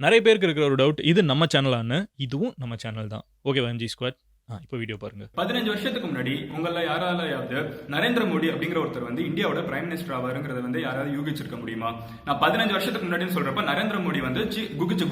நிறைய பேருக்கு இருக்கிற ஒரு டவுட், இது நம்ம சேனலான்னு. இதுவும் நம்ம சேனல் தான். ஓகேவா எம்ஜி ஸ்குவாட்? இப்போ வீடியோ பாருங்க. 15 வருஷத்துக்கு முன்னாடி உங்கள யாராலையாவது நரேந்திர மோடி அப்படிங்கிற ஒருத்தர் வந்து இந்தியாவோட பிரைம் மினிஸ்டர் ஆவாருங்கிறத வந்து யாராவது யூகிச்சிருக்க முடியுமா? நான் 15 வருஷத்துக்கு முன்னாடி சொல்றப்ப நரேந்திர மோடி வந்து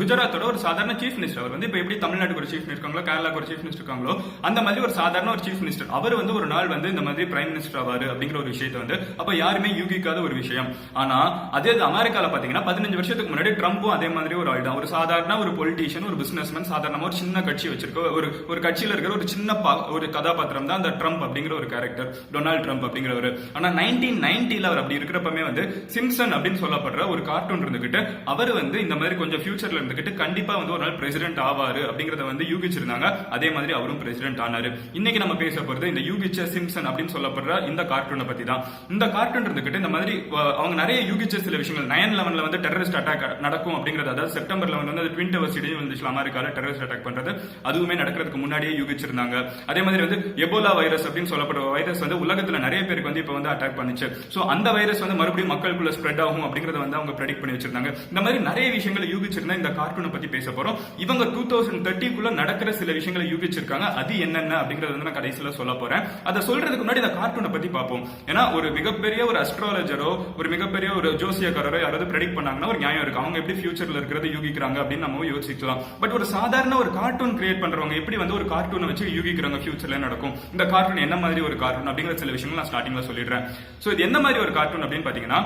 குஜராத்தோட ஒரு சாதாரண சீஃப் மினிஸ்டர். அவர் வந்து இப்ப எப்படி தமிழ்நாட்டுக்கு ஒரு சீஃப் மினிஸ்டர் இருக்காங்களோ, கேரளாக்கு ஒரு சீஃப் மினிஸ்டர் இருக்காங்களோ, அந்த மாதிரி ஒரு சாதாரண ஒரு சீஃப் மினிஸ்டர். அவர் வந்து ஒரு நாள் வந்து இந்த மாதிரி பிரைம் மினிஸ்டர் ஆவாரு அப்படிங்கிற ஒரு விஷயத்தை வந்து அப்ப யாருமே யூகிக்காத ஒரு விஷயம். ஆனா அதே அமெரிக்கால பாத்தீங்கன்னா 15 வருஷத்துக்கு முன்னாடி ட்ரம்பும் அதே மாதிரி ஒரு ஆள் தான். ஒரு சாதாரண ஒரு பொலிட்டீஷியன், ஒரு பிசினஸ்மேன், சாதாரணமா ஒரு சின்ன கட்சி வச்சிருக்க ஒரு கட்சியில இருக்கிற ஒரு சின்ன ஒரு கதாபாத்திரம் தான் அந்த ட்ரம்ப் அப்படிங்கிற ஒரு கேரக்டர், டொனால்ட் ட்ரம்ப் அப்படிங்கிறவர். ஆனா 1990ல அவர் அப்படி இருக்கிறப்பமே வந்து சிம்சன் அப்படின்னு சொல்லப்படுற ஒரு கார்ட்டூன் இருந்துகிட்டு அவர் வந்து இந்த மாதிரி கொஞ்சம் ஃபியூச்சர்ல இருந்துகிட்டு கண்டிப்பா வந்து ஒரு நாள் பிரசிடென்ட் ஆவாரு அப்படிங்கறத வந்து யூகிச்சிருந்தாங்க. அதே மாதிரி அவரும் பிரசிடென்ட் ஆனாரு. இன்னைக்கு நம்ம பேச போறது இந்த யூகிச்ச சிம்சன் அப்படின்னு சொல்லப்படுற இந்த கார்ட்டூனை பத்தி தான். இந்த கார்ட்டூன் இருந்துகிட்டு இந்த மாதிரி அவங்க நிறைய யூகிச்ச சில விஷயங்கள் 9/11ல வந்து டெரரிஸ்ட் அட்டாக் நடக்கும் அப்படிங்கிறது, அதாவது செப்டம்பர் 11 வந்து ட்வின் டவர்ஸ் இடையே வந்துச்சு அமெரிக்கால டெரரிஸ்ட் அட்டாக் பண்றது, அதுவுமே நடக்கிறதுக்கு முன்னாடியே யூகிச்சிருந்தாங்க. அதே மாதிரி வந்து எபோலா வைரஸ் அப்படின்னு சொல்லப்படுற வைரஸ் வந்து உலகத்துல நிறைய பேருக்கு வந்து இப்ப வந்து அட்டாக் பண்ணிச்சு. சோ அந்த வைரஸ் வந்து மறுபடியும் மக்களுக்குள்ள ஸ்ப்ரெட் ஆகும் அப்படிங்கறத வந்து அவங்க ப்ரெடிக்ட் பண்ணி வச்சிருந்தாங்க. இந்த மாதிரி நிறைய விஷயங்களை யூகிச்சிருந்தா இந்த கார்ட்டூனை பத்தி பேச போறோம். இவங்க 2030க்குள்ள நடக்கிற சில விஷயங்களை யூகிச்சிருக்காங்க. அது என்னென்ன அப்படிங்கறது வந்து நான் கடைசியில சொல்ல போறேன். அதை சொல்றதுக்கு முன்னாடி இந்த கார்ட்டூனை பத்தி பார்ப்போம். ஏன்னா ஒரு மிகப்பெரிய ஒரு அஸ்ட்ராலஜரோ, ஒரு மிகப்பெரிய ஒரு ஜோசியக்காரரோ யாராவது ப்ரெடிக்ட் பண்ணாங்கன்னா ஒரு நியாயம் இருக்கு. அவங்க எப்படி ஃபியூச்சர்ல இருக்கிறத யூகிக்கிறாங்க அப்படின்னு நம்ம யோசிக்கலாம். பட் ஒரு சாதாரண ஒரு கார்ட்டூன் கிரியேட் பண்றவங்க எப்படி வந்து ஒரு கார்ட்டூனை வச்சு யூகிக்கிறாங்க ஃபியூச்சர்ல நடக்கும், இந்த கார்ட்டூன் என்ன மாதிரி ஒரு கார்ட்டூன் அப்படிங்கிற சில விஷயங்கள் நான் ஸ்டார்டிங்ல சொல்லிடுறேன். சோ இது என்ன மாதிரி ஒரு கார்ட்டூன் அப்படின்னு பாத்தீங்கன்னா,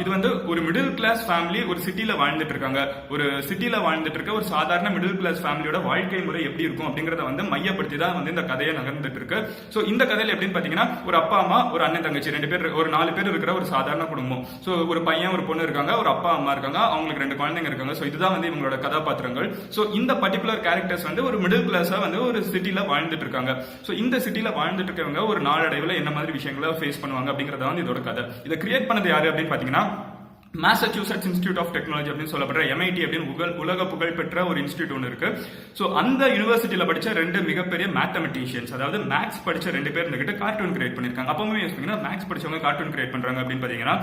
இது வந்து ஒரு மிடில் கிளாஸ் ஃபேமிலி ஒரு சிட்டில வாழ்ந்துட்டு இருக்காங்க. ஒரு சிட்டில வாழ்ந்துட்டு இருக்க ஒரு சாதாரண மிடில் கிளாஸ் ஃபேமிலியோட வாழ்க்கை முறை எப்படி இருக்கும் அப்படிங்கறத வந்து மையப்படுத்தி தான் வந்து இந்த கதையை நகர்ந்துட்டு இருக்கு. சோ இந்த கதையில எப்படின்னு பாத்தீங்கன்னா, ஒரு அப்பா அம்மா, ஒரு அண்ணன் தங்கச்சி, 2 பேர், ஒரு 4 பேர் இருக்கிற ஒரு சாதாரண குடும்பம். சோ ஒரு பையன் ஒரு பொண்ணு இருக்காங்க, ஒரு அப்பா அம்மா இருக்காங்க, அவங்களுக்கு 2 குழந்தைங்க இருக்காங்க. சோ இதுதான் வந்து இவங்களோட கதாபாத்திரங்கள். சோ இந்த பர்டிகுலர் கேரக்டர்ஸ் வந்து ஒரு மிடில் கிளாஸா வந்து ஒரு சிட்டில வாழ்ந்துட்டு இருக்காங்க. சோ இந்த சிட்டில வாழ்ந்துட்டு இருக்கவங்க ஒரு நாளடைவில் என்ன மாதிரி விஷயங்களை ஃபேஸ் பண்ணுவாங்க அப்படிங்கறத வந்து இதோட கதை. இதை கிரியேட் பண்ணது யாரு அப்படின்னு பாத்தீங்கன்னா, மாசச்சூசெட்ஸ் இன்ஸ்டிடியூட் ஆஃப் டெக்னாலஜி அப்படின்னு சொல்லப்படுற MIT அப்படின்னு உலக புகழ் பெற்ற ஒரு இன்ஸ்டிடியூட் ஒன்று இருக்கு. சோ அந்த யூனிவர்சிட்டியில படிச்ச 2 மிகப்பெரிய மேத்தமெட்டிஷியன்ஸ், அதாவது மேக்ஸ் படிச்ச 2 பேர் இருந்துகிட்டு கார்ட்டூன் கிரியேட் பண்ணிருக்காங்க. அப்பவுமே யோசிப்பீங்கன்னா மேக்ஸ் படிச்சவங்க கார்ட்டூன் கிரியேட் பண்றாங்க அப்படின்னு பாத்தீங்கன்னா,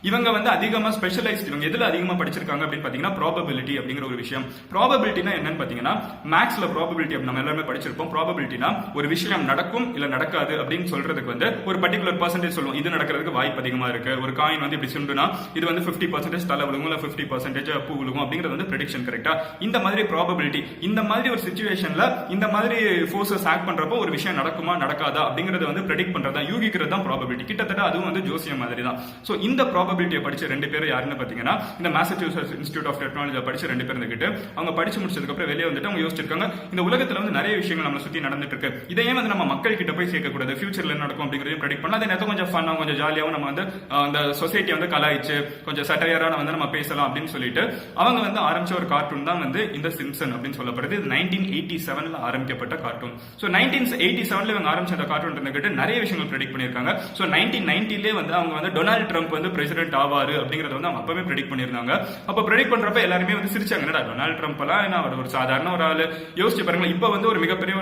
இவங்க வந்து அதிகமா ஸ்பெஷலைஸ்ட். இவங்க எதுல அதிகமா படிச்சிருக்காங்க அப்படின்னு பாத்தீங்கன்னா ப்ராபபிலிட்டி அப்படிங்கிற ஒரு விஷயம். ப்ராபபிலிட்டினா என்னன்னு பாத்தீங்கன்னா, மேக்ஸ்ல ப்ராபபிலிட்டி நம்ம எல்லாமே படிச்சிருப்போம். ப்ராபபிலிட்டினா ஒரு விஷயம் நடக்கும் இல்ல நடக்காது அப்படின்னு சொல்றதுக்கு வந்து ஒரு பர்டிகுலர் பர்சன்டேஜ் சொல்லுவோம். இது நடக்கிறதுக்கு வாய்ப்பு அதிகமா இருக்கு. ஒரு காயின் வந்து இப்படி சுண்டுனா இது வந்து 50% தலை விழுகும், இல்ல 50% பூ விழுகும் அப்படிங்கிறது வந்து ப்ரெடிக்ஷன். கரெக்டா? இந்த மாதிரி ப்ராபபிலிட்டி, இந்த மாதிரி ஒரு சிச்சுவேஷன்ல இந்த மாதிரி ஃபோர்ஸஸ் ஆக்ட் பண்றப்போ ஒரு விஷயம் நடக்குமா நடக்காதா அப்படிங்கறத வந்து ப்ரெடிக்ட் பண்றதா, யூகிக்கிறது தான் ப்ராபபிலிட்டி. கிட்டத்தட்ட அதுவும் வந்து ஜோசியம் மாதிரி தான். சோ இந்த ப்ராபபிலிட்டியை படிச்ச 2 பேர் யாருன்னு பாத்தீங்கன்னா, இந்த மாசச்சூசெட்ஸ் இன்ஸ்டிடியூட் ஆஃப் டெக்னாலஜி படிச்ச 2 பேர் இருந்துகிட்டு அவங்க படிச்சு முடிச்சதுக்கு அப்புறம் வெளியே வந்துட்டு அவங்க யோசிச்சிருக்காங்க, இந்த உலகத்துல வந்து நிறைய விஷயங்கள் நம்மளை சுத்தி நடந்துட்டு இருக்கு. இதையே வந்து நம்ம மக்கள் கிட்ட போய் சேர்க்க கூடாது, ஃபியூச்சர்ல என்ன நடக்கும் அப்படிங்கறதையும் ப்ரெடிக்ட் பண்ணலாம். அதே நேரத்தில் கொஞ்சம் ஃபன்னா, கொஞ்சம் ஜாலியாவும் நம்ம வந்து அந்த சொசைட்டி வந்து கலாய்ச்சு கொஞ்சம் சட்டையரான வந்து நம்ம பேசலாம் அப்படின்னு சொல்லிட்டு அவங்க வந்து ஆரம்பிச்ச ஒரு கார்ட்டூன் தான் வந்து இந்த சிம்சன் அப்படின்னு சொல்லப்படுது. இது 1987ல ஆரம்பிக்கப்பட்ட கார்ட்டூன். சோ 1987ல இவங்க ஆரம்பிச்ச அந்த கார்ட்டூன் இருந்துகிட்டு நிறைய விஷயங்கள் ப்ரெடிக்ட் பண்ணிருக்காங்க. சோ 1990லே வந்து அவங்க வந்து டொனால்ட் ட்ரம்ப் வந்து பிரசிடென்ட் ஆவாரு அப்படிங்கறத வந்து அவங்க அப்பவே ப்ரெடிக்ட் பண்ணிருந்தாங்க. அப்ப ப்ரெடிக்ட் பண்றப்ப எல்லாருமே வந்து சிரிச்சாங்க, என்னடா டொனால்ட் ட்ரம்ப் எல்லாம் என்ன ஒரு சாதாரண ஒரு ஆளு, யோசிச்சு பாருங்க. இப்ப வந்து ஒரு மிகப்பெரிய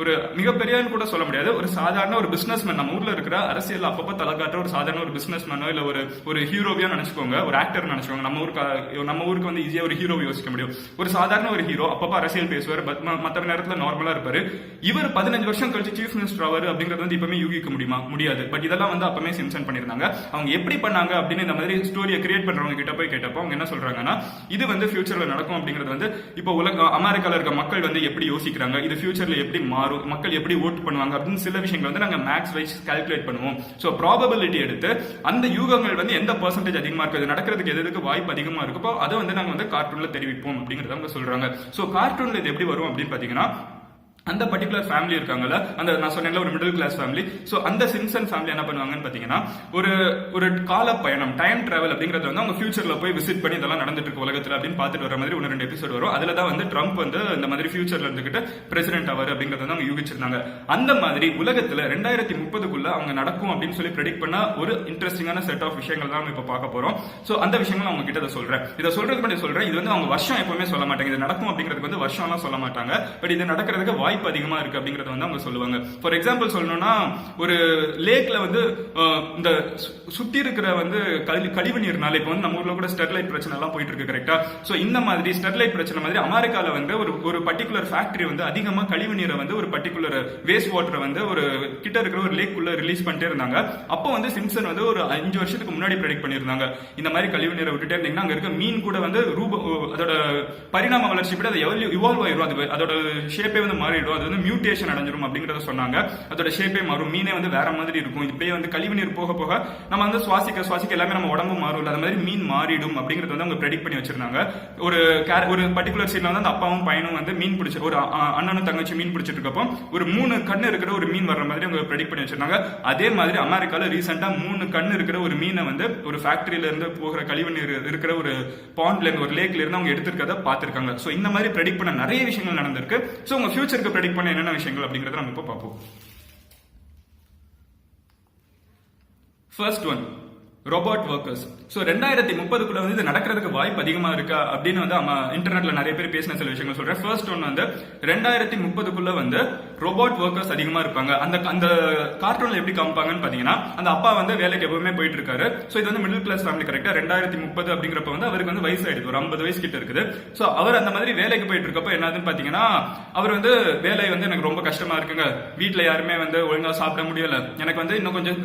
ஒரு மிகப்பெரியன்னு கூட சொல்ல முடியாது, ஒரு சாதாரண ஒரு பிசினஸ்மேன், நம்ம ஊர்ல இருக்கிற அரசியல் அப்பப்ப தலை காட்டுற ஒரு சாதாரண ஒரு பிசினஸ்மேனோ இல்ல ஒரு ஹீரோவியோ நினைச்சுக்கோங்க, ஒரு ஆக்டர் நினைச்சுக்கோங்க. நம்ம ஊருக்கு வந்து ஈஸியா ஒரு ஹீரோ யோசிக்க முடியும். ஒரு சாதாரண ஒரு ஹீரோ அப்பப்ப அரசியல் பேசுவார், மற்ற நேரத்துல நார்மலா இருப்பாரு. இவர் 15 வருஷம் கழிச்சு சீஃப் மினிஸ்டர் ஆவாரு அப்படிங்கறது வந்து இப்பவுமே யூகிக்க முடியுமா? முடியாது. பட் இதெல்லாம் வந்து அப்பவே சிம்சன் பண்ணிருந்தாங்க. அவங்க எப்படி பண்ணாங்க அப்படின்னு இந்த மாதிரி ஸ்டோரியை கிரியேட் பண்றவங்க கிட்ட போய் கேட்டப்போ அவங்க என்ன சொல்றாங்கன்னா, இது வந்து ஃபியூச்சர்ல நடக்கும் அப்படிங்கிறது வந்து இப்போ அமெரிக்கால இருக்க மக்கள் வந்து எப்படி யோசிக்கிறாங்க, இது ஃபியூச்சர்ல எப்படி மாறும், மக்கள் எப்படி ஓட் பண்ணுவாங்க அப்படின்னு சில விஷயங்கள் வந்து நாங்க மேக்ஸ் வைஸ் கால்குலேட் பண்ணுவோம். சோ ப்ராபபிலிட்டி எடுத்து அந்த யூகங்கள் வந்து எந்த பெர்சன்டேஜ் அதிகமா இருக்கு, நடக்கிறதுக்கு எதுக்கு வாய்ப்பு அதிகமா இருக்குப்போ அதை வந்து நாங்க வந்து கார்ட்டூன்ல தெரிவிப்போம் அப்படிங்கறத அவங்க சொல்றாங்க. சோ கார்ட்டூன்ல இது எப்படி வரும் அப்படின்னு பாத்தீங்கன்னா, அந்த பர்டிகுலர் ஃபேமிலி இருக்காங்கல்ல, அந்த நான் சொன்னேன்ல ஒரு மிடில் கிளாஸ் ஃபேமிலி. சோ அந்த சிம்சன் ஃபேமிலி என்ன பண்ணுவாங்கன்னு பாத்தீங்கன்னா, ஒரு கால பயணம், டைம் டிராவல் அப்படிங்கறது வந்து அவங்க ஃபியூச்சர்ல போய் விசிட் பண்ணி இதெல்லாம் நடந்துட்டு இருக்கு உலகத்துல அப்படின்னு பாத்துட்டு வர மாதிரி 1-2 எபிசோட் வரும். அதுல தான் வந்து ட்ரம்ப் வந்து இந்த மாதிரி ஃபியூச்சர்ல இருந்துகிட்டு பிரசிடென்ட் ஆவார் அப்படிங்கறத வந்து அவங்க யூகிச்சிருந்தாங்க. அந்த மாதிரி உலகத்துல 2030க்குள்ள அவங்க நடக்கும் அப்படின்னு சொல்லி ப்ரெடிக்ட் பண்ண ஒரு இன்ட்ரெஸ்டிங்கான செட் ஆஃப் விஷயங்கள் தான் இப்ப பார்க்க போறோம். சோ அந்த விஷயங்கள் அவங்க கிட்ட சொல்றேன். இதை சொல்றதுக்கு மட்டும் சொல்றேன், இது வந்து அவங்க வருஷம் எப்பவுமே சொல்ல மாட்டாங்க. இது நடக்கும் அப்படிங்கிறதுக்கு வந்து வருஷம் எல்லாம் சொல்ல மாட்டாங்க. பட் இது நடக்கிறதுக்கு வாய்ப்பு அதிகமா இருக்கு அப்படிங்கறத வந்து அவங்க சொல்லுவாங்க. ஃபார் எக்ஸாம்பிள் சொல்லணும்னா ஒரு லேக்ல வந்து இந்த சுத்தி இருக்கிற வந்து கழிவு நீர்னால இப்ப வந்து நம்ம ஊர்ல கூட ஸ்டெர்லைட் பிரச்சனை எல்லாம் போயிட்டு இருக்கு கரெக்டா. சோ இந்த மாதிரி ஸ்டெர்லைட் பிரச்சனை மாதிரி அமெரிக்கால வந்து ஒரு பர்டிகுலர் ஃபேக்டரி வந்து அதிகமா கழிவு நீரை வந்து ஒரு பர்டிகுலர் வேஸ்ட் வாட்டரை வந்து ஒரு கிட்ட இருக்கிற ஒரு லேக் உள்ள ரிலீஸ் பண்ணிட்டே இருந்தாங்க. அப்போ வந்து சிம்சன் வந்து ஒரு 5 வருஷத்துக்கு முன்னாடி ப்ரெடிக்ட் பண்ணியிருந்தாங்க, இந்த மாதிரி கழிவு நீரை விட்டுட்டே இருந்தீங்கன்னா அங்க இருக்க மீன் கூட வந்து அதோட பரிணாம வளர்ச்சி படி அது இவால்வ் ஆயிடும், அதோட ஷேப்பே வந்து மாறிடும், அது வந்து மியூட்டேஷன் அடைஞ்சிரும் அப்படிங்கறத சொன்னாங்க. அதோட ஷேப்பே மாறும், மீனே வந்து வேற மாதிரி இருக்கும். இப்படியே வந்து கழிவு நீர் போக போக நம்ம வந்து சுவாசிக்க எல்லாமே நம்ம உடம்பு மாறும், அது மாதிரி மீன் மாறிடும் அப்படிங்கறது வந்து அவங்க ப்ரெடிக்ட் பண்ணி வச்சிருந்தாங்க. ஒரு பர்டிகுலர் சீன்ல வந்து அந்த அப்பாவும் பையனும் வந்து மீன் பிடிச்ச ஒரு அண்ணனும் தங்கச்சி மீன் பிடிச்சிட்டு இருக்கப்போ ஒரு 3 கண்ணு இருக்கிற ஒரு மீன் வர்ற மாதிரி அவங்க ப்ரெடிக்ட் பண்ணி வச்சிருந்தாங்க. அதே மாதிரி அமெரிக்கால ரீசெண்டா 3 கண்ணு இருக்கிற ஒரு மீனை வந்து ஒரு ஃபேக்டரியில இருந்து போகிற கழிவு நீர் இருக்கிற ஒரு பாண்ட்ல இருந்து ஒரு லேக்ல இருந்து அவங்க எடுத்திருக்கத பாத்துருக்காங்க. சோ இந்த மாதிரி ப்ரெடிக்ட் பண்ண நிறைய விஷயங்கள் நடந்திருக்கு. சோ உங்க ஃபியூச்சருக்கு ப்ரெடிக்ட் பண்ண என்னென்ன விஷயங்கள் அப்படிங்கறத நம்ம இப்போ பார்ப்போம். First one, robot workers. So 2030 வந்து இது நடக்கிறதுக்கு வாய்ப்பு அதிகமா இருக்கா அப்படின்னு வந்து இன்டர்நெட்ல நிறைய பேர் பேசின சில விஷயங்கள் சொல்றேன். ஃபர்ஸ்ட் ஒன் வந்து 2030 வந்து ரோபோட் ஒர்க்கர்ஸ் அதிகமா இருப்பாங்க. அந்த கார்ட்டூன்ல எப்படி காமிப்பாங்கன்னு பாத்தீங்கன்னா அந்த அப்பா வந்து வேலைக்கு எப்பவுமே போயிட்டு இருக்காரு. ஸோ இது வந்து மிடில் கிளாஸ் ஃபேமிலி கரெக்டா. 2030 அப்படிங்கிறப்ப வந்து அவருக்கு வந்து வயசு ஆயிடுது, ஒரு 50 வயசு கிட்ட இருக்குது. ஸோ அவர் அந்த மாதிரி வேலைக்கு போயிட்டு இருக்கப்போ என்னதுன்னு பாத்தீங்கன்னா அவர் வந்து வேலை வந்து எனக்கு ரொம்ப கஷ்டமா இருக்குங்க, வீட்டுல யாருமே வந்து ஒழுங்கா சாப்பிட முடியல, எனக்கு வந்து இன்னும் கொஞ்சம்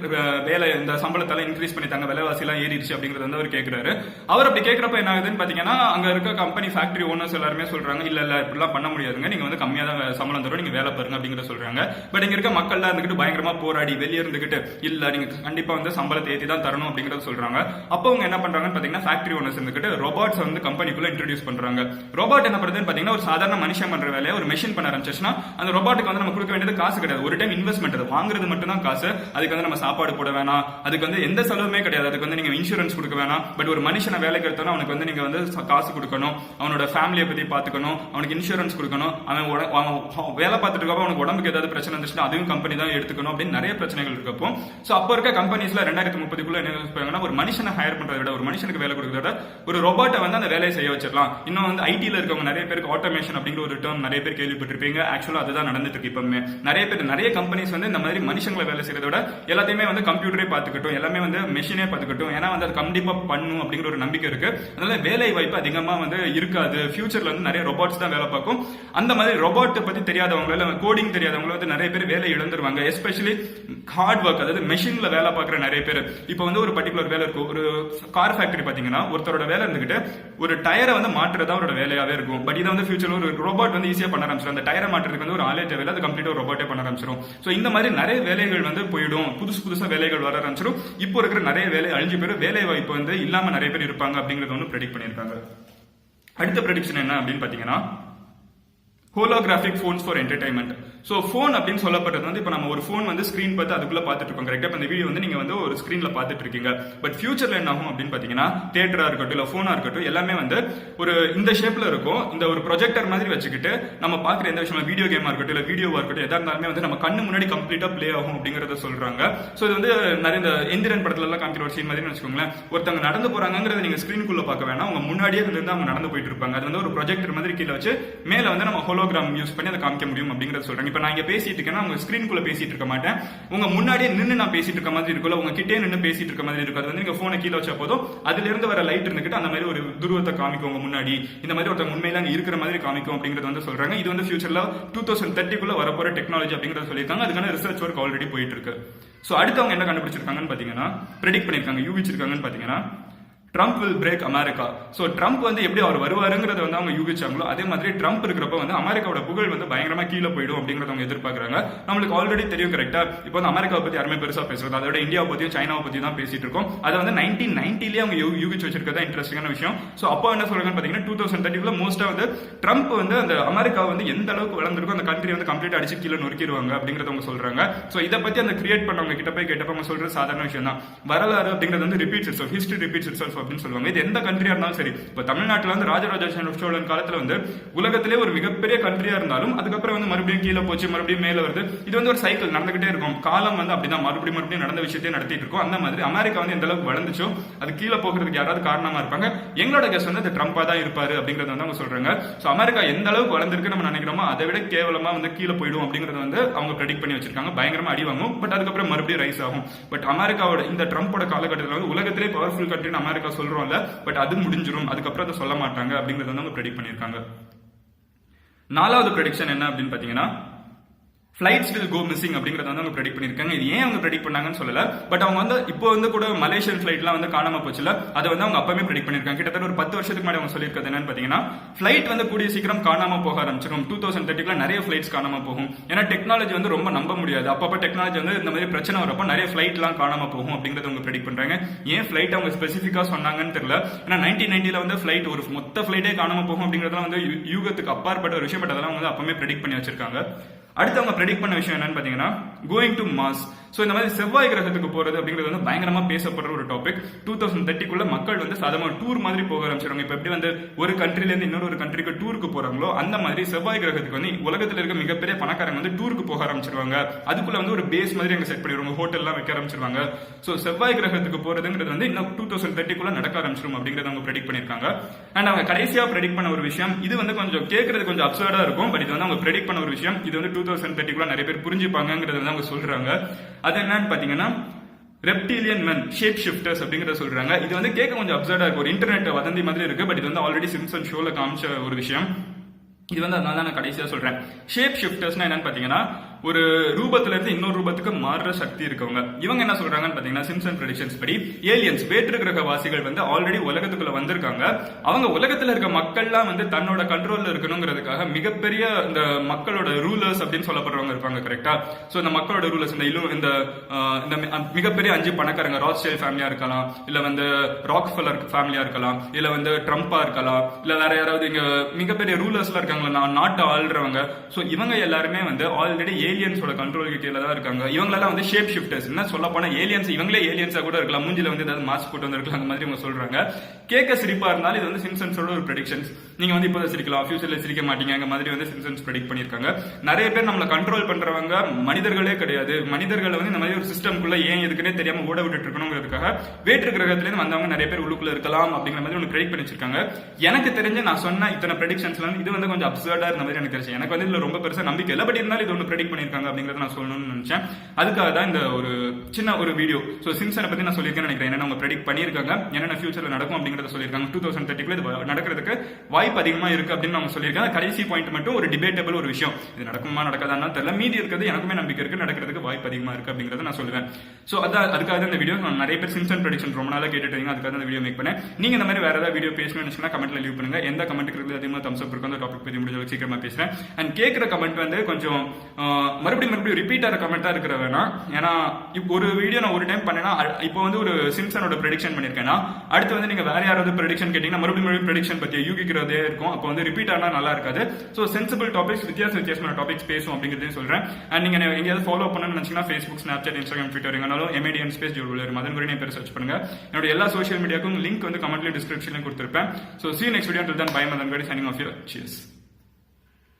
வேலை இந்த சம்பளத்தெல்லாம் இன்க்ரீஸ் பண்ணித்தாங்க, விலைவாசி எல்லாம் ஏறிடுச்சு அப்படிங்கறது வந்து அவர் கேட்கிறாரு. அவர் அப்படி கேட்கிறப்ப என்ன ஆகுதுன்னு பாத்தீங்கன்னா அங்க இருக்க கம்பெனி ஃபேக்டரி ஓனர்ஸ் எல்லாருமே சொல்றாங்க, இல்ல இப்படிலாம் பண்ண முடியாதுங்க, நீங்க வந்து கம்மியா தான் சம்பளம் தரும், நீங்க வேலை பாருங்க அப்படிங்கறத சொல்றாங்க. பட் இங்க இருக்க மக்கள் தான் இருந்துகிட்டு பயங்கரமா போராடி வெளியே இருந்துகிட்டு இல்ல நீங்க கண்டிப்பா வந்து சம்பளத்தை ஏத்தி தான் தரணும் அப்படிங்கறத சொல்றாங்க. அப்போ அவங்க என்ன பண்றாங்கன்னு பாத்தீங்கன்னா ஃபேக்டரி ஓனர்ஸ் இருந்துகிட்டு ரோபோட்ஸ் வந்து கம்பெனிக்குள்ள இன்ட்ரோடியூஸ் பண்றாங்க. ரோபோட் என்ன பண்ணுதுன்னு பாத்தீங்கன்னா ஒரு சாதாரண மனுஷன் பண்ற வேலையை ஒரு மெஷின் பண்ண ஆரம்பிச்சுன்னா அந்த ரோபோட்டுக்கு வந்து நம்ம கொடுக்க வேண்டியது காசு கிடையாது, ஒரு டைம் இன்வெஸ்ட்மெண்ட், அது வாங்குறது மட்டும் தான் காசு. அதுக்கு வந்து நம்ம சாப்பாடு போட வேணாம், அதுக்கு வந்து எந்த செலவுமே கிடையாது, அதுக்கு வந்து நீங்க இன்சூரன்ஸ் கொடுக்க வேணாம். பட் ஒரு மனுஷனை வேலைக்கு எடுத்தோம்னா அவனுக்கு வந்து நீங்க வந்து காசு கொடுக்கணும், அவனோட ஃபேமிலியை பத்தி பாத்துக்கணும், அவனுக்கு இன்சூரன்ஸ் கொடுக்கணும், அவன் வேலை பார்த்துட்டு இருக்கப்போ அவனுக்கு உடம்புக்கு ஏதாவது பிரச்சனை இருந்துச்சுன்னா அதுவும் கம்பெனி தான் எடுத்துக்கணும் அப்படின்னு நிறைய பிரச்சனைகள் இருக்கப்போ சோ அப்போ இருக்க கம்பெனிஸ்ல 2030 என்ன யோசிப்பாங்கன்னா ஒரு மனுஷனை ஹையர் பண்றதை விட ஒரு மனுஷனுக்கு வேலை கொடுக்கறத விட ஒரு ரோபோட்டை வந்து அந்த வேலையை செய்ய வச்சிடலாம். இன்னும் வந்து ஐடில இருக்கவங்க நிறைய பேருக்கு ஆட்டோமேஷன் அப்படிங்கிற ஒரு டேர்ம் நிறைய பேர் கேள்விப்பட்டிருப்பீங்க. ஆக்சுவலா அதுதான் நடந்துட்டு இருக்கு. இப்பவுமே நிறைய கம்பெனிஸ் வந்து இந்த மாதிரி மனுஷங்களை வேலை செய்யறத விட எல்லாத்தையுமே வந்து கம்ப்யூட்டரே பாத்துக்கட்டும், எல்லாமே வந்து மெஷினே பாத்துக்கட்டும், ஏன்னா வந்து அது கண்டிப்பா பண்ணும் அப்படிங்கிற ஒரு நம்பிக்கை இருக்கு. அதனால வேலை வாய்ப்பு அதிகமா வந்து இருக்காது. ஃபியூச்சர்ல வந்து நிறைய ரோபோட்ஸ் தான் வேலை பார்க்கும். அந்த மாதிரி ரோபோட் பத்தி தெரியாதவங்க இல்ல கோடிங் தெரியாதவங்க வந்து நிறைய பேர் வேலை இழந்துருவாங்க. எஸ்பெஷலி ஹார்ட் ஒர்க், அதாவது மெஷின்ல வேலை பார்க்குற நிறைய பேர். இப்போ வந்து ஒரு பர்டிகுலர் வேலை இருக்கும், ஒரு கார் ஃபேக்டரி பாத்தீங்கன்னா ஒருத்தரோட வேலை இருந்துகிட்டு ஒரு டயரை வந்து மாற்றுறதா அவரோட வேலையாவே இருக்கும். பட் இதை வந்து ஃபியூச்சர்ல ஒரு ரோபோட் வந்து ஈஸியா பண்ண ஆரம்பிச்சிடும். அந்த டயரை மாற்றுறதுக்கு வந்து ஒரு ஆளே தேவையில்லை, அது கம்ப்ளீட்டா ஒரு ரோபோட்டே பண்ண ஆரம்பிச்சிடும். ஸோ இந்த மாதிரி நிறைய வேலைகள் வந்து போயிடும், புதுசா வேலைகள் வர ஆரம்பிச்சிடும். இப்போ இருக்கிற நிறைய வேலை அழிஞ்சு பேர் வேலை வாய்ப்பு வந்து இல்லாம நிறைய பேர் இருப்பாங்க அப்படிங்கறது ஒன்று ப்ரெடிக்ட் பண்ணியிருக்காங்க. அடுத்த ப்ரெடிக்ஷன் என்ன அப்படின்னு பாத்தீங்கன்னா holographic phones for entertainment. So phone அப்படின்னு சொல்லப்பட்டது வந்து இப்போ நம்ம ஒரு ஃபோன் வந்து ஸ்கிரீன் பார்த்து அதுக்குள்ள பார்த்துட்டு இருக்கோம் கரெக்டாக. இந்த வீடியோ வந்து நீங்க வந்து ஒரு ஸ்கிரீன்ல பார்த்துட்டு இருக்கீங்க. பட் ஃபியூச்சர்ல என்ன ஆகும் அப்படின்னு பாத்தீங்கன்னா தியேட்டரா இருக்கட்டும் இல்ல போனா இருக்கட்டும் எல்லாமே வந்து ஒரு இந்த ஷேப்ல இருக்கும். இந்த ஒரு ப்ரொஜெக்டர் மாதிரி வச்சுக்கிட்டு நம்ம பார்க்குற எந்த விஷயம் வீடியோ கேமா இருக்கட்டும் இல்ல வீடியோவா இருக்கட்டும் எதா இருந்தாலுமே வந்து நம்ம கண்ணு முன்னாடி கம்ப்ளீட்டா பிளே ஆகும் அப்படிங்கறத சொல்றாங்க. ஸோ இது வந்து நிறைய இந்த எந்திரன் படத்துல எல்லாம் காமிக்கிற ஒரு சீன் மாதிரி வச்சுக்கோங்களேன். ஒருத்தவங்க நடந்து போறாங்கிறத நீங்க ஸ்கிரீனுக்குள்ள பார்க்க வேணாம், அவங்க முன்னாடியே இருந்து அவங்க நடந்து போயிட்டு இருப்பாங்க. அது வந்து ஒரு ப்ரொஜெக்டர் மாதிரி கீழே வச்சு மேல வந்து நம்ம ஹோலோகிராம் யூஸ் பண்ணி அதை காமிக்க முடியும் அப்படிங்கறத சொல்றாங்க. இப்போ நான் இங்க பேசிட்டு இருக்கேன்னா உங்க ஸ்கிரீனுக்குள்ள பேசிட்டு இருக்க மாட்டேன், உங்க முன்னாடியே நின்று நான் பேசிட்டு இருக்க மாதிரி இருக்குல்ல, உங்க கிட்டே நின்று பேசிட்டு இருக்க மாதிரி இருக்கும். அது வந்து நீங்க போனை கீழே வச்சா போதும் அதுல இருந்து வர லைட் இருந்துகிட்டு அந்த மாதிரி ஒரு துருவத்தை காமிக்கும் உங்க முன்னாடி. இந்த மாதிரி ஒருத்தவங்க உண்மையில அங்க இருக்கிற மாதிரி காமிக்கும் அப்படிங்கறது வந்து சொல்றாங்க. இது வந்து ஃபியூச்சர்ல 2030 வரப்போற டெக்னாலஜி அப்படிங்கறத சொல்லியிருக்காங்க. அதுக்கான ரிசர்ச் ஒர்க் ஆல்ரெடி போயிட்டு இருக்கு. சோ அடுத்தவங்க என்ன கண்டுபிடிச்சிருக்காங்கன்னு பாத்தீங்கன்னா ப்ரெடிக்ட் பண்ணிருக்காங்க, யூகிச்சிருக்காங்கன்னு பாத்தீங்கன்னா Trump will break America. So Trump வந்து எப்படி அவர் வருவாருங்கிறத வந்து அவங்க யூகிச்சாங்களோ அதே மாதிரி ட்ரம்ப் இருக்கிறப்ப வந்து அமெரிக்காவோட புகழ் வந்து பயங்கரமா கீழே போயிடும் அப்படிங்கறத அவங்க எதிர்பார்க்கறாங்க. நம்மளுக்கு ஆல்ரெடி தெரியும் கரெக்டா. இப்போ வந்து அமெரிக்காவை பத்தி யாருமே பெருசா பேசுறது, அதோட இந்தியாவை பத்தியும் சைனாவை பத்தி தான் பேசிட்டு இருக்கோம். அதை வந்து 1990 அவங்க யூகிச்சு வச்சிருக்கதா இன்ட்ரெஸ்டிங்கான விஷயம். ஸோ அப்போ என்ன சொல்றாங்கன்னு பாத்தீங்கன்னா 2030 மோஸ்டா வந்து ட்ரம்ப் வந்து அந்த அமெரிக்கா வந்து எந்த அளவுக்கு வளர்ந்துருக்கோ அந்த கண்ட்ரி வந்து கம்ப்ளீட் அடிச்சு கீழே நொறுக்கிடுவாங்க அப்படிங்கறத அவங்க சொல்றாங்க. ஸோ இதை பத்தி அந்த கிரியேட் பண்ணவங்க கிட்ட போய் கேட்டப்ப அவங்க சொல்றது சாதாரண விஷயம் தான். வரலாறு அப்படிங்கிறது வந்து repeats itself, history repeats itself அப்படின்னு சொல்லுவாங்க. இது எந்த கண்ட்ரியா இருந்தாலும் சரி, இப்போ தமிழ்நாட்டில் வந்து ராஜராஜ சோழன் காலத்துல வந்து உலகத்திலே ஒரு மிகப்பெரிய கண்ட்ரியா இருந்தாலும் அதுக்கப்புறம் வந்து மறுபடியும் கீழே போச்சு, மறுபடியும் மேல வருது. இது வந்து ஒரு சைக்கிள் நடந்துகிட்டே இருக்கும். காலம் வந்து அப்படிதான் மறுபடியும் நடந்த விஷயத்தையும் நடத்திட்டு இருக்கும். அந்த மாதிரி அமெரிக்கா வந்து எந்த அளவுக்கு வளர்ந்துச்சோ அது கீழே போகிறதுக்கு யாராவது காரணமா இருப்பாங்க. எங்களோட கெஸ் வந்து அது ட்ரம்பா தான் இருப்பாரு அப்படிங்கறத வந்து அவங்க சொல்றாங்க. சோ அமெரிக்கா எந்த அளவுக்கு வளர்ந்திருக்கு நம்ம நினைக்கிறோமோ அதை விட கேவலமா வந்து கீழே போயிடும் அப்படிங்கறத வந்து அவங்க ப்ரெடிக்ட் பண்ணி வச்சிருக்காங்க. பயங்கரமா அடி வாங்கும், பட் அதுக்கப்புறம் மறுபடியும் ரைஸ் ஆகும். பட் அமெரிக்காவோட இந்த ட்ரம்போட காலகட்டத்தில் வந்து உலகத்திலே பவர்ஃபுல் கண்ட்ரின்னு அமெரிக்கா சொல்றோம்ல, பட் அது முடிஞ்சிடும், அதுக்கப்புறம் அதை சொல்ல மாட்டாங்க அப்படிங்கறத வந்து அவங்க ப்ரெடிக்ட் பண்ணிருக்காங்க. 4வது ப்ரெடிக்ஷன் என்ன அப்படின்னு பாத்தீங்கன்னா, ஃபிளைட்ஸ் வில் கோ மிஸ்ஸிங் அப்படிங்கறத வந்து அவங்க ப்ரெடிக்ட் பண்ணிருக்காங்க. இது ஏன் அவங்க ப்ரெடிக்ட் பண்ணாங்கன்னு சொல்லல, பட் அவங்க வந்து இப்போ வந்து கூட மலேசியன் ஃபிளைட்லாம் வந்து காணாம போச்சுல, அதை வந்து அவங்க அப்பவே ப்ரெடிக்ட் பண்ணிருக்காங்க. கிட்டத்தட்ட ஒரு 10 வருஷத்துக்கு முன்னாடி அவங்க சொல்லியிருக்கிறது என்னன்னு பாத்தீங்கன்னா, ஃபிளைட் வந்து கூடிய சீக்கிரம் காணாம போக ஆரம்பிச்சிடும். 2030 நிறைய ஃபிளைட்ஸ் காணாம போகும். ஏன்னா டெக்னாலஜி வந்து ரொம்ப நம்ப முடியாது. அப்பப்ப டெக்னாலஜி வந்து இந்த மாதிரி பிரச்சனை வரப்போ நிறைய ஃபிளைட்லாம் காணாம போகும் அப்படிங்கறத அவங்க ப்ரெடிக்ட் பண்றாங்க. ஏன் ஃபிளைட் அவங்க ஸ்பெசிஃபிக்கா சொன்னாங்கன்னு தெரியல. ஏன்னா 1990 வந்து ஃபிளைட் ஒரு மொத்த ஃபிளைட்டே காணாம போகும் அப்படிங்கறதுலாம் வந்து யூகத்துக்கு அப்பாற்பட்ட ஒரு விஷயம். பட் அதெல்லாம் வந்து அப்பவே ப்ரெடிக்ட் பண்ணி வச்சிருக்காங்க. அடுத்து அவங்க ப்ரெடிக்ட் பண்ண விஷயம் என்னன்னு பாத்தீங்கன்னா, கோயிங் டு மார்ஸ். சோ இந்த மாதிரி செவ்வாய் கிரகத்துக்கு போறது அப்படிங்கிறது வந்து பயங்கரமா பேசப்படுற ஒரு டாபிக். 2030 மக்கள் வந்து சாதாரண டூர் மாதிரி போக ஆரம்பிச்சிருவாங்க. இப்ப எப்படி வந்து ஒரு கண்ட்ரில இருந்து இன்னொரு கண்ட்ரிக்கு டூருக்கு போறாங்களோ அந்த மாதிரி செவ்வாய் கிரகத்துக்கு வந்து உலகத்துல இருக்க மிகப்பெரிய பணக்காரங்க வந்து டூருக்கு போக ஆரம்பிச்சிருவாங்க. அதுக்குள்ள வந்து ஒரு பேஸ் மாதிரி அங்க செட் பண்ணிடுவாங்க, ஹோட்டல் எல்லாம் வைக்க ஆரம்பிச்சிருவாங்க. சோ செவ்வாய் கிரகத்துக்கு போறதுங்கிறது வந்து இன்னும் 2030 நடக்க ஆரம்பிச்சிடும் அப்படிங்கறத அவங்க ப்ரெடிக்ட் பண்ணிருக்காங்க. அண்ட் அவங்க கடைசியா ப்ரெடிக்ட் பண்ண ஒரு விஷயம், இது வந்து கொஞ்சம் கேட்கறது கொஞ்சம் அப்சர்டா இருக்கும், பட் இது வந்து அவங்க ப்ரெடிக்ட் பண்ண ஒரு விஷயம். இது வந்து 2030 நிறைய பேர் புரிஞ்சுப்பாங்கிறத வந்து அவங்க சொல்றாங்க. அது என்னன்னு பாத்தீங்கன்னா, ரெப்டிலியன் மென் ஷேப் ஷிஃப்டர்ஸ் அப்படிங்கறத சொல்றாங்க. இது வந்து கேட்க கொஞ்சம் அப்சர்டா இருக்கு, ஒரு இன்டர்நெட் வதந்தி மாதிரி இருக்கு, பட் இது வந்து ஆல்ரெடி சிம்சன் ஷோல காமிச்ச ஒரு விஷயம். இது வந்து அதனால நான் கடைசியா சொல்றேன். ஷேப் ஷிஃப்டர்ஸ்னா என்னன்னு பாத்தீங்கன்னா, ஒரு ரூபத்துல இருந்து இன்னொரு ரூபத்துக்கு மாறுற சக்தி இருக்கவங்க. இவங்க என்ன சொல்றாங்கன்னு பாத்தீங்கன்னா, சிம்சன் ப்ரெடிக்ஷன்ஸ் படி ஏலியன்ஸ் வேற்று கிரக வாசிகள் வந்து ஆல்ரெடி உலகத்துக்குள்ள வந்திருக்காங்க. அவங்க உலகத்துல இருக்க மக்கள்லாம் வந்து தன்னோட கண்ட்ரோல்ல இருக்கணுங்கிறதுக்காக மிகப்பெரிய இந்த மக்களோட ரூலர்ஸ் அப்படின்னு சொல்லப்படுறவங்க இருப்பாங்க, கரெக்டா? சோ இந்த மக்களோட ரூலர்ஸ் இந்த மிகப்பெரிய 5 பணக்காரங்க, ராத்ஸ்டைல்ட் ஃபேமிலியா இருக்கலாம், இல்ல வந்து ராக்ஃபெல்லர் ஃபேமிலியா இருக்கலாம், இல்ல வந்து ட்ரம்பா இருக்கலாம், இல்ல வேற யாராவது இங்க மிகப்பெரிய ரூலர்ஸ்ல இருக்காங்க, நாட்டை ஆள்றவங்க. சோ இவங்க எல்லாருமே வந்து ஆல்ரெடி ஏலியன்ஸோட கண்ட்ரோலுக்கு கீழே தான் இருக்காங்க. இவங்களெல்லாம் வந்து ஷேப் ஷிஃப்டர்ஸ். என்ன சொல்ல போனா ஏலியன்ஸ், இவங்களே ஏலியன்ஸா கூட இருக்கலாம், மூஞ்சில வந்து ஏதாவது மாஸ்க் போட்டு வந்திருக்கலாம், அந்த மாதிரி இவங்க சொல்றாங்க. கேட்க சிரிப்பா இருந்தாலும் இது வந்து சிம்சன்ஸோட ஒரு ப்ரெடிக்ஷன்ஸ். நீங்க வந்து இப்போ சிரிக்கலாம், ஃபியூச்சர்ல சிரிக்க மாட்டீங்க, அந்த மாதிரி வந்து சிம்சன்ஸ் ப்ரெடிக்ட் பண்ணிருக்காங்க. நிறைய பேர் நம்மள கண்ட்ரோல் பண்றவங்க மனிதர்களே கிடையாது. மனிதர்களை வந்து இந்த மாதிரி ஒரு சிஸ்டம்குள்ள ஏன் எதுக்குன்னே தெரியாம ஓட விட்டுட்டு இருக்கணுங்கிறதுக்காக வேற்று கிரகத்துல இருந்து வந்தவங்க நிறைய பேர் உள்ளுக்குள்ள இருக்கலாம் அப்படிங்கிற மாதிரி ஒன்று ப்ரெடிக்ட் பண்ணி வச்சிருக்காங்க. எனக்கு தெரிஞ்சு நான் சொன்ன இத்தனை ப்ரெடிக்ஷன்ஸ்ல இது வந்து கொஞ்சம் அப்சர்டா இருந்த மாதிரி எனக்கு தெரிஞ்சு. எனக்கு வந்து இதுல ரொம்ப பெருசா நம்பிக்கை இல்லை, பட் இருந்தாலும் இது ஒன்று ப்ரெடிக்ட் பண்ணிருக்காங்க அப்படிங்கறத நான் சொல்லணும்னு நினைச்சேன். அதுக்காக தான் இந்த ஒரு சின்ன ஒரு வீடியோ. சோ சிம்சனை பத்தி நான் சொல்லியிருக்கேன்னு நினைக்கிறேன். என்னென்ன அவங்க ப்ரெடிக்ட் பண்ணிருக்காங்க, என்னென்ன ஃபியூச்சர்ல நடக்கும் அப்படிங்கறத சொல்லியிருக்காங்க. 2030 இது நடக்கிறதுக்கு வாய்ப்பு அதிகமா இருக்கு அப்படின்னு அவங்க சொல்லியிருக்காங்க. கடைசி பாயிண்ட் மட்டும் ஒரு டிபேட்டபிள் ஒரு விஷயம், இது நடக்குமா நடக்காதான்னு தெரியல. மீதி இருக்கிறது எனக்குமே நம்பிக்கை இருக்கு, நடக்கிறதுக்கு வாய்ப்பு அதிகமா இருக்கு அப்படிங்கறத நான் சொல்லுவேன். சோ அதுக்காக இந்த வீடியோ. நிறைய பேர் சிம்சன் ப்ரெடிக்ஷன் ரொம்ப நாளா கேட்டுட்டு, அதுக்காக இந்த வீடியோ மேக் பண்ணேன். நீங்க இந்த மாதிரி வேற ஏதாவது வீடியோ பேசணும்னு நினைச்சீங்கன்னா கமெண்ட்ல லீவ் பண்ணுங்க. எந்த கமெண்ட் இருக்கிறது அதிகமா தம்ஸ் அப் இருக்கும், அந்த டாபிக் பத்தி முடிஞ்ச அளவுக்கு சீக்கிரமா பேசுறேன். அண்ட் கேட்கிற கமெண்ட் வந்து கொஞ்சம் மறுபடியும் ரிப்பீட் ஆகிற கமெண்டா இருக்கிற வேணாம். ஏன்னா இப்போ ஒரு வீடியோ நான் ஒரு டைம் பண்ணேன்னா, இப்போ வந்து ஒரு சிம்சனோட ப்ரெடிக்ஷன் பண்ணிருக்கேன்னா, அடுத்து வந்து நீங்க வேற யாராவது ப்ரெடிக்ஷன் கேட்டீங்கன்னா மறுபடியும் ப்ரெடிக்ஷன் பத்தி யூகிக்கிறதே இருக்கும். அப்போ வந்து ரிப்பீட் ஆனா நல்லா இருக்காது. சோ சென்சிபிள் டாபிக்ஸ், வித்தியாசமான டாபிக்ஸ் பேசும் அப்படிங்கிறதையும் சொல்றேன். அண்ட் நீங்க எங்கேயாவது ஃபாலோ பண்ணணும்னு நினைச்சீங்கன்னா ஃபேஸ்புக், ஸ்னாப்சாட், இன்ஸ்டாகிராம், ட்விட்டர் எங்கனாலும் MADN ஸ்பேஸ் ஜோல் மதன் குரு பேர் சர்ச் பண்ணுங்க. என்னோட எல்லா சோஷியல் மீடியாக்கும் லிங்க் வந்து கமெண்ட்ல டிஸ்கிரிப்ஷன்ல கொடுத்திருப்பேன். So see you next video. Until then, bye. Madan Gadi signing off here. Cheers.